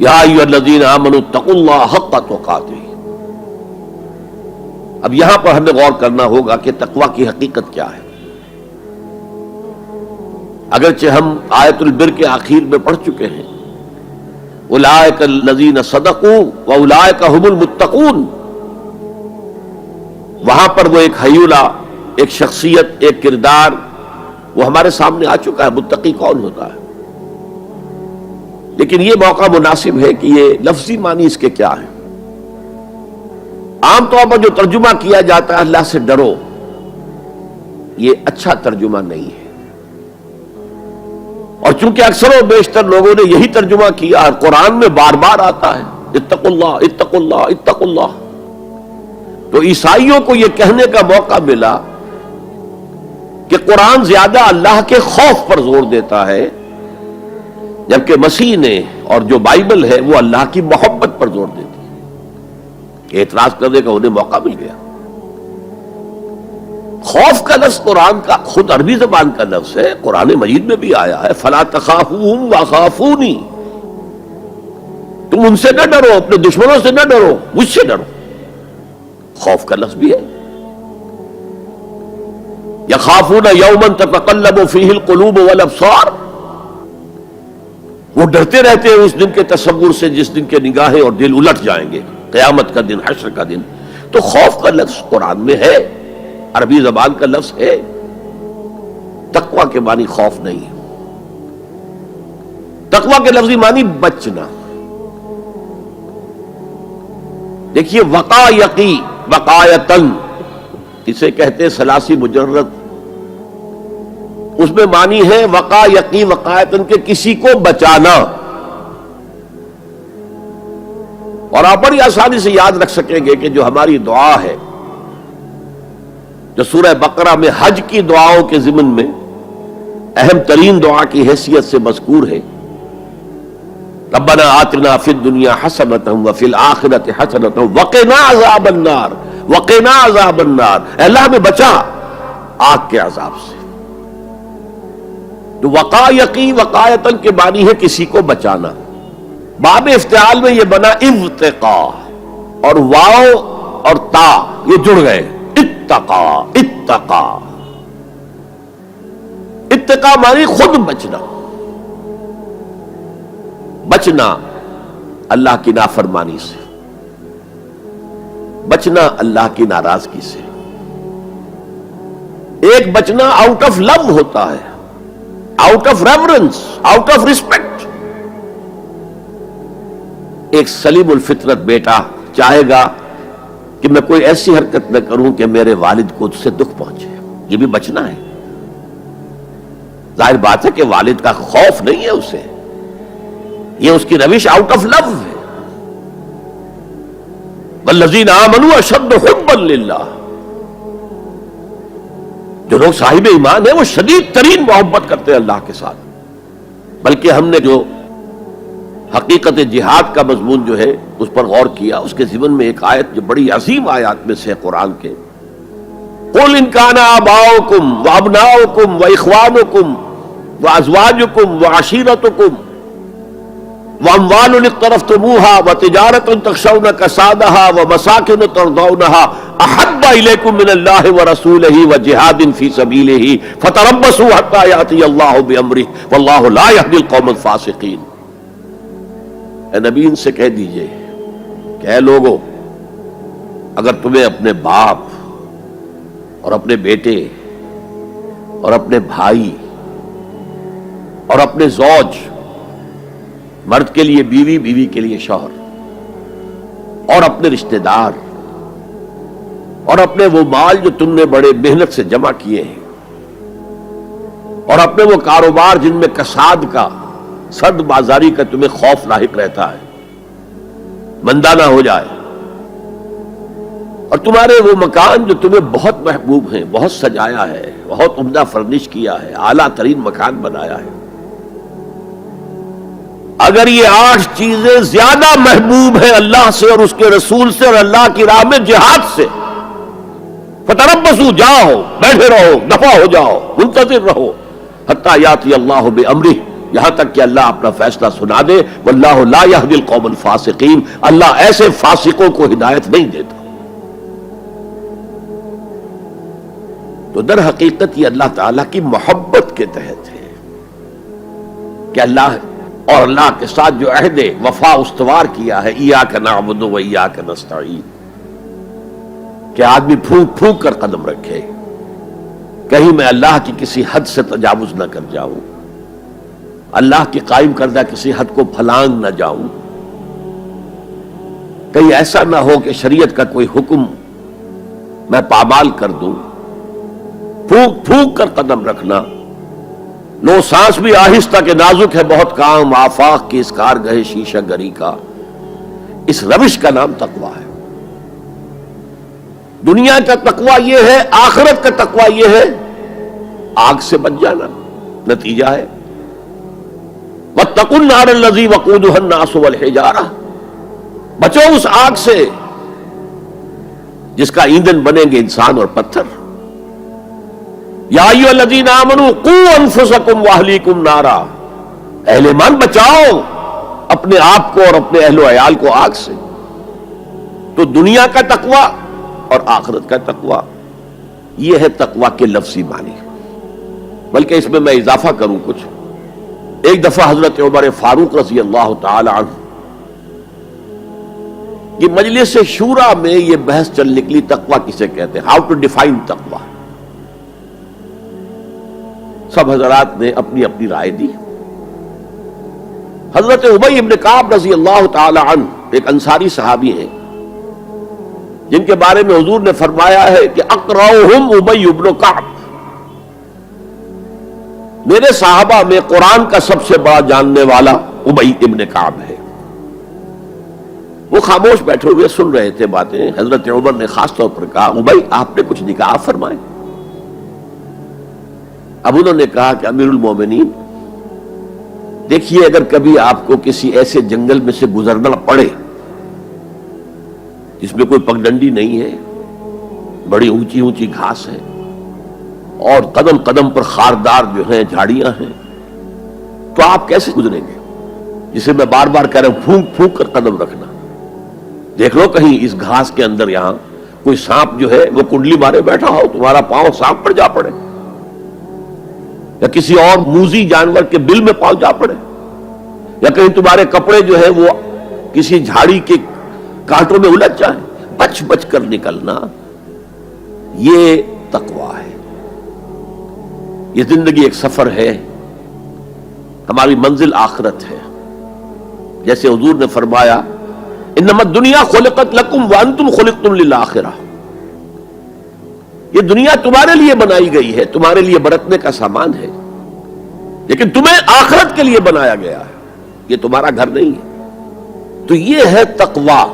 یا ایھا الذین آمنوا اتقوا اللہ حق تقاتہ۔ اب یہاں پر ہمیں غور کرنا ہوگا کہ تقوی کی حقیقت کیا ہے۔ اگرچہ ہم آیت البر کے آخر میں پڑھ چکے ہیں اولئک الذین صدقوا واولئک هم المتقون، وہاں پر وہ ایک حیولہ، ایک شخصیت، ایک کردار وہ ہمارے سامنے آ چکا ہے، متقی کون ہوتا ہے۔ لیکن یہ موقع مناسب ہے کہ یہ لفظی معنی اس کے کیا ہے۔ عام طور پر جو ترجمہ کیا جاتا ہے اللہ سے ڈرو، یہ اچھا ترجمہ نہیں ہے، اور چونکہ اکثر و بیشتر لوگوں نے یہی ترجمہ کیا، قرآن میں بار بار آتا ہے اتقوا اللہ اتقوا اللہ اتقوا اللہ، تو عیسائیوں کو یہ کہنے کا موقع ملا کہ قرآن زیادہ اللہ کے خوف پر زور دیتا ہے، جبکہ مسیح نے اور جو بائبل ہے وہ اللہ کی محبت پر زور دیتی ہے۔ اعتراض کرنے کا انہیں موقع مل گیا۔ خوف کا لفظ قرآن کا خود عربی زبان کا لفظ ہے، قرآن مجید میں بھی آیا ہے فلا تخافوہم وخافونی، تم ان سے نہ ڈرو، اپنے دشمنوں سے نہ ڈرو، مجھ سے ڈرو۔ خوف کا لفظ بھی ہے۔ یخافون یوما تتقلب فیہ القلوب والابصار، وہ ڈرتے رہتے ہیں اس دن کے تصور سے جس دن کے نگاہیں اور دل الٹ جائیں گے، قیامت کا دن، حشر کا دن۔ تو خوف کا لفظ قرآن میں ہے، عربی زبان کا لفظ ہے۔ تقوی کے معنی خوف نہیں ہے، تقوی کے لفظی معنی بچنا۔ دیکھیے وقا یقی وقایتن، اسے کہتے ہیں ثلاثی مجرد، اس میں معنی ہے وقا یقی وقایتن کے کسی کو بچانا، اور آپ بڑی آسانی سے یاد رکھ سکیں گے کہ جو ہماری دعا ہے، جو سورہ بقرہ میں حج کی دعاؤں کے ضمن میں اہم ترین دعا کی حیثیت سے مذکور ہے، ربنا آتنا فی الدنیا حسنۃ وفی الآخرۃ حسنۃ وقنا عذاب النار، وقنا عذاب النار، اے اللہ ہمیں بچا آگ کے عذاب سے۔ تو وقا یقی وقایتن کے معنی ہے کسی کو بچانا۔ باب افتعال میں یہ بنا ابتقا، اور واو اور تا یہ جڑ گئے، اتقا اتقا۔ اتقا معنی خود بچنا، بچنا اللہ کی نافرمانی سے، بچنا اللہ کی ناراضگی سے۔ ایک بچنا آؤٹ آف لو ہوتا ہے، out of reverence, out of respect. ایک سلیم الفطرت بیٹا چاہے گا کہ میں کوئی ایسی حرکت نہ کروں کہ میرے والد کو اس سے دکھ پہنچے، یہ بھی بچنا ہے۔ ظاہر بات ہے کہ والد کا خوف نہیں ہے اسے، یہ اس کی روش آؤٹ آف لو ہے۔ والذین آمنوا اشد حبا للہ، جو لوگ صاحب ایمان ہیں وہ شدید ترین محبت کرتے ہیں اللہ کے ساتھ۔ بلکہ ہم نے جو حقیقت جہاد کا مضمون جو ہے اس پر غور کیا، اس کے ضمن میں ایک آیت جو بڑی عظیم آیات میں سے قرآن کے، قُلْ إِنْ كَانَ آبَاؤُكُمْ وَأَبْنَاؤُكُمْ وَإِخْوَانُكُمْ وَأَزْوَاجُكُمْ وَعَشِيرَتُكُمْ وَأَمْوَالٌ اقْتَرَفْتُمُوهَا وَتِجَارَةٌ تَخْشَوْنَ كَسَادَهَا وَمَسَاكِنُ تَرْضَوْنَهَا أَحَبَّ إِلَيْكُم مِّنَ اللَّهِ وَرَسُولِهِ وَجِهَادٍ فِي سَبِيلِهِ فَتَرَبَّصُوا حَتَّىٰ يَأْتِيَ اللَّهُ بِأَمْرِهِ وَاللَّهُ لَا يَهْدِي الْقَوْمَ الْفَاسِقِينَ۔ اے نبی ان سے کہہ دیجئے کہ اے لوگو، اگر تمہیں اپنے باپ اور اپنے بیٹے اور اپنے بھائی اور اپنے زوج، مرد کے لیے بیوی، بیوی کے لیے شوہر، اور اپنے رشتہ دار اور اپنے وہ مال جو تم نے بڑے محنت سے جمع کیے ہیں، اور اپنے وہ کاروبار جن میں کساد کا، سد بازاری کا تمہیں خوف لاحق رہتا ہے، مندہ نہ ہو جائے، اور تمہارے وہ مکان جو تمہیں بہت محبوب ہیں، بہت سجایا ہے، بہت عمدہ فرنش کیا ہے، اعلیٰ ترین مکان بنایا ہے، اگر یہ 8 چیزیں زیادہ محبوب ہیں اللہ سے اور اس کے رسول سے اور اللہ کی راہ میں جہاد سے، فتربصوا، جاؤ، بیٹھے رہو، دفع ہو جاؤ، منتظر رہو، حتی یاتی اللہ بامرہ، یہاں تک کہ اللہ اپنا فیصلہ سنا دے. واللہ لا یہدی القوم الفاسقین، اللہ ایسے فاسقوں کو ہدایت نہیں دیتا. تو در حقیقت یہ اللہ تعالیٰ کی محبت کے تحت ہے کہ اللہ اور اللہ کے ساتھ جو عہد وفا استوار کیا ہے، ایاک نعبد و ایاک نستعین، کہ آدمی پھونک پھونک کر قدم رکھے، کہیں میں اللہ کی کسی حد سے تجاوز نہ کر جاؤں، اللہ کی قائم کردہ کسی حد کو پھلانگ نہ جاؤں، کہیں ایسا نہ ہو کہ شریعت کا کوئی حکم میں پامال کر دوں. پھونک پھونک کر قدم رکھنا. لو سانس بھی آہستہ کہ نازک ہے بہت کام، آفاق کی اس کارگہ شیشہ گری کا. اس روش کا نام تقویٰ ہے. دنیا کا تقویٰ یہ ہے، آخرت کا تقویٰ یہ ہے آگ سے بچ جانا. نتیجہ ہے واتقوا النار الذی وقودها الناس والحجارہ، بچو اس آگ سے جس کا ایندھن بنیں گے انسان اور پتھر. یا ایھا الذین آمنوا قوا انفسکم واہلیکم نارا، اہل ایمان بچاؤ اپنے آپ کو اور اپنے اہل و عیال کو آگ سے. تو دنیا کا تقویٰ اور آخرت کا تقویٰ یہ ہے تقویٰ کے لفظی معنی. بلکہ اس میں اضافہ کروں کچھ. ایک دفعہ حضرت عمر فاروق رضی اللہ تعالی عنہ یہ مجلس شورا میں یہ بحث چل نکلی تقویٰ کسے کہتے ہیں، ہاؤ ٹو ڈیفائن تقویٰ. سب حضرات نے اپنی اپنی رائے دی. حضرت ابی ابن کعب رضی اللہ تعالی عنہ ایک انصاری صحابی ہیں جن کے بارے میں حضور نے فرمایا ہے کہ اقرؤہم ابی ابن کعب، میرے صحابہ میں قرآن کا سب سے بڑا جاننے والا ابی ابن کعب ہے. وہ خاموش بیٹھے ہوئے سن رہے تھے باتیں. حضرت عمر نے خاص طور پر کہا ابی آپ نے کچھ نکاح فرمائے. اب انہوں نے کہا کہ امیر المومنین دیکھیے اگر کبھی آپ کو کسی ایسے جنگل میں سے گزرنا پڑے جس میں کوئی پگڈنڈی نہیں ہے، بڑی اونچی اونچی گھاس ہے اور قدم قدم پر خاردار جو ہیں جھاڑیاں ہیں، تو آپ کیسے گزریں گے؟ جسے میں بار بار کہہ رہا ہوں پھونک پھونک کر قدم رکھنا. دیکھ لو کہیں اس گھاس کے اندر یہاں کوئی سانپ جو ہے وہ کنڈلی مارے بیٹھا ہو، تمہارا پاؤں سانپ پر جا پڑے، یا کسی اور موذی جانور کے بل میں پاؤں جا پڑے، یا کہیں تمہارے کپڑے جو ہے وہ کسی جھاڑی کے کانٹوں میں الجھ جائیں. بچ بچ کر نکلنا یہ تقویٰ ہے. یہ زندگی ایک سفر ہے، ہماری منزل آخرت ہے. جیسے حضور نے فرمایا انما الدنیا خلقت لکم وانتم خلقتم للآخرہ، یہ دنیا تمہارے لیے بنائی گئی ہے، تمہارے لیے برتنے کا سامان ہے، لیکن تمہیں آخرت کے لیے بنایا گیا ہے، یہ تمہارا گھر نہیں ہے. تو یہ ہے تقویٰ.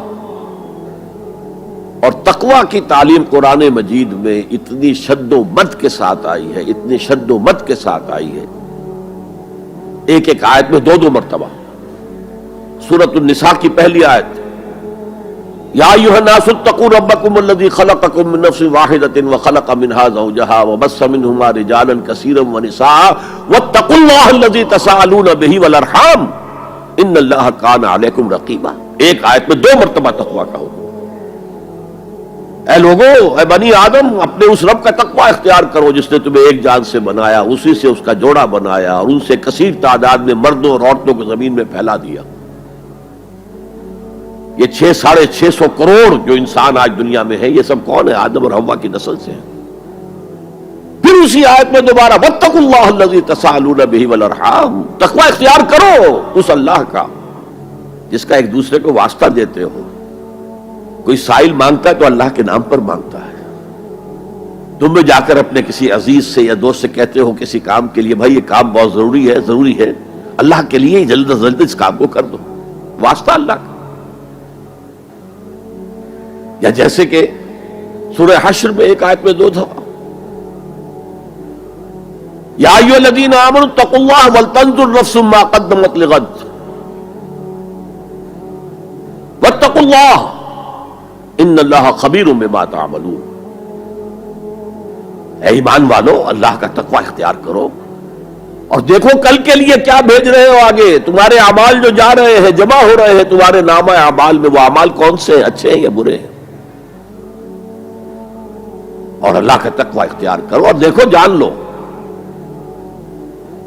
اور تقویٰ کی تعلیم قرآن مجید میں اتنی شد و مد کے ساتھ آئی ہے، اتنی شد و مد کے ساتھ آئی ہے، ایک ایک آیت میں دو مرتبہ. سورۃ النساء کی پہلی آیت یا ایھا الناس اتقوا ربکم الذی خلقکم من نفس واحدۃ وخلق منها زوجها وبث منهما رجالا کثیرا ونساء واتقوا اللہ الذی تساءلون به والارحام ان اللہ کان علیکم رقیبا. ایک آیت میں دو مرتبہ تقویٰ کا حکم. اے لوگو، اے بنی آدم، اپنے اس رب کا تقویٰ اختیار کرو جس نے تمہیں ایک جان سے بنایا، اسی سے اس کا جوڑا بنایا اور ان سے کثیر تعداد میں مردوں اور عورتوں کو زمین میں پھیلا دیا. یہ 600 کروڑ جو انسان آج دنیا میں ہے، یہ سب کون ہے؟ آدم اور حوا کی نسل سے ہیں. پھر اسی آیت میں دوبارہ واتقوا اللہ الذی تساءلون به والارحام، تقویٰ اختیار کرو اس اللہ کا جس کا ایک دوسرے کو واسطہ دیتے ہو. کوئی سائل مانگتا ہے تو اللہ کے نام پر مانگتا ہے. تم میں جا کر اپنے کسی عزیز سے یا دوست سے کہتے ہو کسی کام کے لیے بھائی یہ کام بہت ضروری ہے اللہ کے لیے جلد از جلد اس کام کو کر دو، واسطہ اللہ کا. یا جیسے کہ سورہ حشر میں ایک آیت میں دو دفعہ یا ایھا الذین آمنوا اتقوا اللہ ولتنظر نفس ما قدمت لغد واتقوا اللہ ان اللہ خبیر بما تعملون. اے ایمان والو، اللہ کا تقویٰ اختیار کرو اور دیکھو کل کے لیے کیا بھیج رہے ہو آگے. تمہارے اعمال جو جا رہے ہیں، جمع ہو رہے ہیں تمہارے نامہ اعمال میں، وہ اعمال کون سے ہیں، اچھے ہیں یا برے ہیں؟ اور اللہ کا تقوی اختیار کرو اور دیکھو، جان لو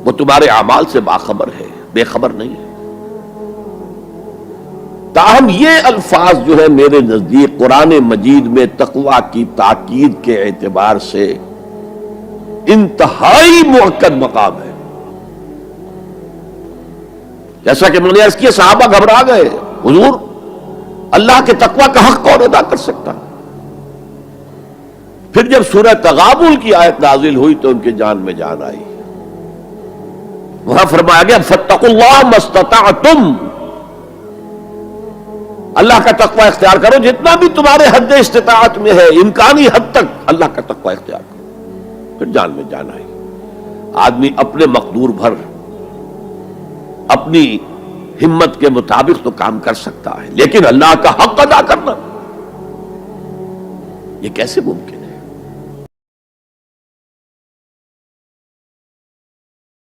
وہ تمہارے اعمال سے باخبر ہے، بے خبر نہیں ہے. تاہم یہ الفاظ جو ہے میرے نزدیک قرآن مجید میں تقوی کی تاکید کے اعتبار سے انتہائی مؤکد مقام ہے. جیسا کہ میں نے عرض کیا، صحابہ گھبرا گئے، حضور اللہ کے تقوی کا حق کون ادا کر سکتا؟ پھر جب سورہ تغابن کی آیت نازل ہوئی تو ان کے جان میں جان آئی. وہاں فرمایا گیا فاتقوا اللہ ما استطعتم، اللہ کا تقوی اختیار کرو جتنا بھی تمہارے حد استطاعت میں ہے، امکانی حد تک اللہ کا تقوی اختیار کرو. پھر جان میں جان آئی. آدمی اپنے مقدور بھر اپنی ہمت کے مطابق تو کام کر سکتا ہے، لیکن اللہ کا حق ادا کرنا یہ کیسے ممکن؟